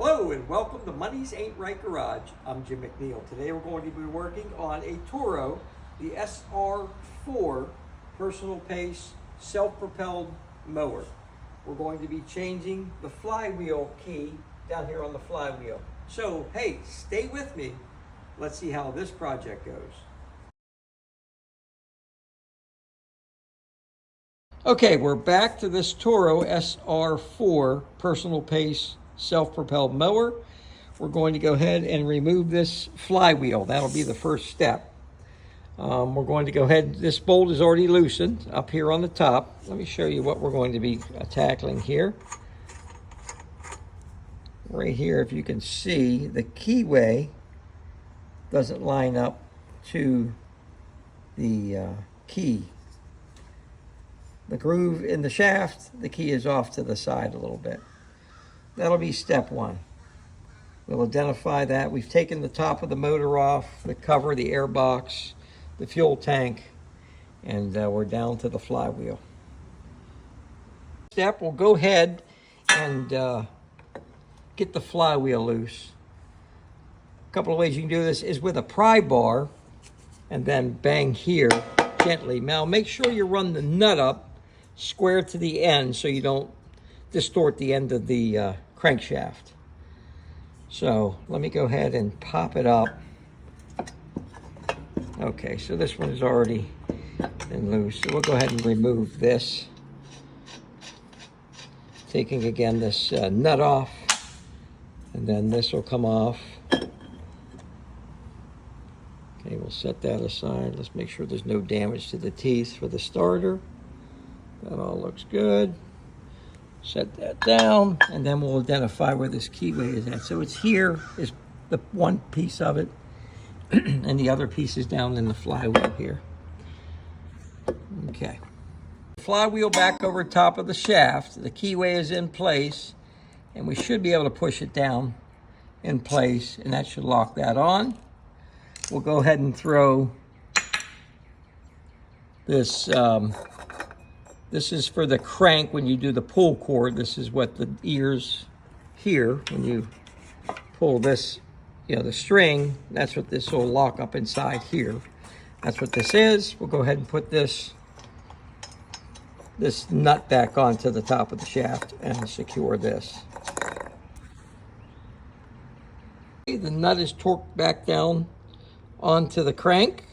Hello and welcome to Money's Ain't Right Garage. I'm Jim McNeill. Today we're going to be working on a Toro, the SR4 personal pace self-propelled mower. We're going to be changing the flywheel key down here on the flywheel. So hey, stay with me. Let's see how this project goes. Okay, we're back to this Toro SR4 personal pace self-propelled mower. We're going to go ahead and remove this flywheel. That'll be the first step. We're going to go ahead, this bolt is already loosened up here on the top. Let me show you what we're going to be tackling here. Right here, if you can see, the keyway doesn't line up to the key. The groove in the shaft, the key is off to the side a little bit. That'll be step one. We'll identify that. We've taken the top of the motor off, the cover, the air box, the fuel tank, and we're down to the flywheel. Step, we'll go ahead and get the flywheel loose. A couple of ways you can do this is with a pry bar and then bang here gently. Now make sure you run the nut up square to the end so you don't distort the end of the crankshaft. So let me go ahead and pop it up. Okay, so this one's already been loose. So we'll go ahead and remove this. Taking again this nut off, and then this will come off. Okay, we'll set that aside. Let's make sure there's no damage to the teeth for the starter. That all looks good. Set that down, and then we'll identify where this keyway is at. So it's here is the one piece of it, and the other piece is down in the flywheel here. Okay. Flywheel back over top of the shaft. The keyway is in place, and we should be able to push it down in place, and that should lock that on. We'll go ahead and throw this. This is for the crank when you do the pull cord. This is what the ears here, when you pull this, the string, that's what this will lock up inside here. That's what this is. We'll go ahead and put this nut back onto the top of the shaft and secure this. Okay, the nut is torqued back down onto the crank.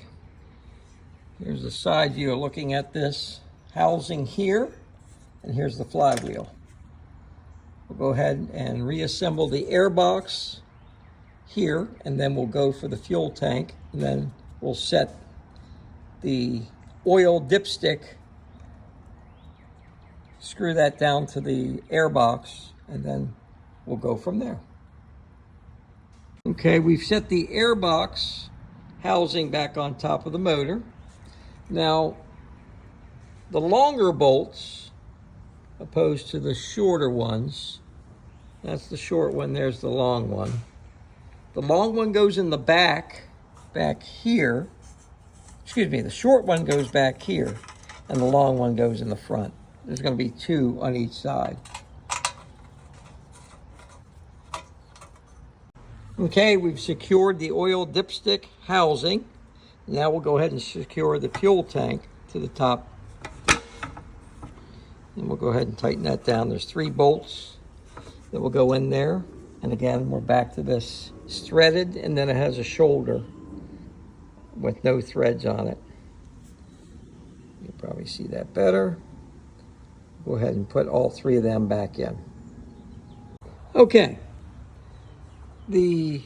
Here's the side view looking at this housing here, and here's the flywheel. We'll go ahead and reassemble the air box here, and then we'll go for the fuel tank, and then we'll set the oil dipstick, screw that down to the air box, and then we'll go from there. Okay, we've set the air box housing back on top of the motor. Now, the longer bolts, opposed to the shorter ones, that's the short one, there's the long one. The long one goes in the back here. Excuse me, the short one goes back here, and the long one goes in the front. There's going to be two on each side. Okay, we've secured the oil dipstick housing. Now we'll go ahead and secure the fuel tank to the top. And we'll go ahead and tighten that down. There's 3 bolts that will go in there. And again, we're back to this. It's threaded, and then it has a shoulder with no threads on it. You'll probably see that better. Go ahead and put all 3 of them back in. Okay. The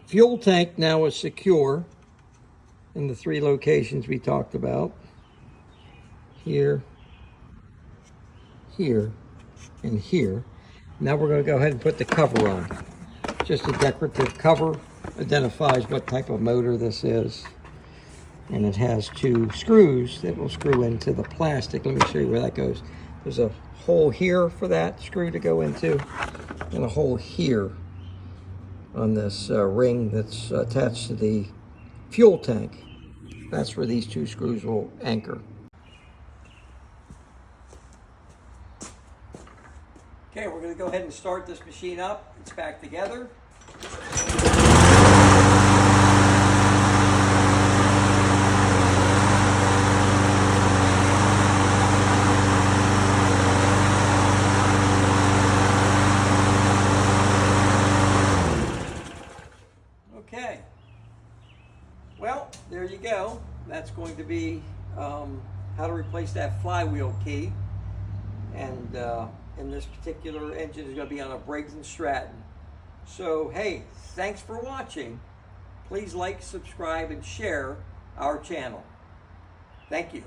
fuel tank now is secure in the 3 locations we talked about. Here, here, and here. Now we're going to go ahead and put the cover on. Just a decorative cover. Identifies what type of motor this is. And it has 2 screws that will screw into the plastic. Let me show you where that goes. There's a hole here for that screw to go into, and a hole here on this ring that's attached to the fuel tank. That's where these 2 screws will anchor. Okay, we're going to go ahead and start this machine up. It's back together. Okay. Well, there you go. That's going to be how to replace that flywheel key. And in this particular engine is going to be on a Briggs and Stratton. So, hey, thanks for watching. Please like, subscribe, and share our channel. Thank you.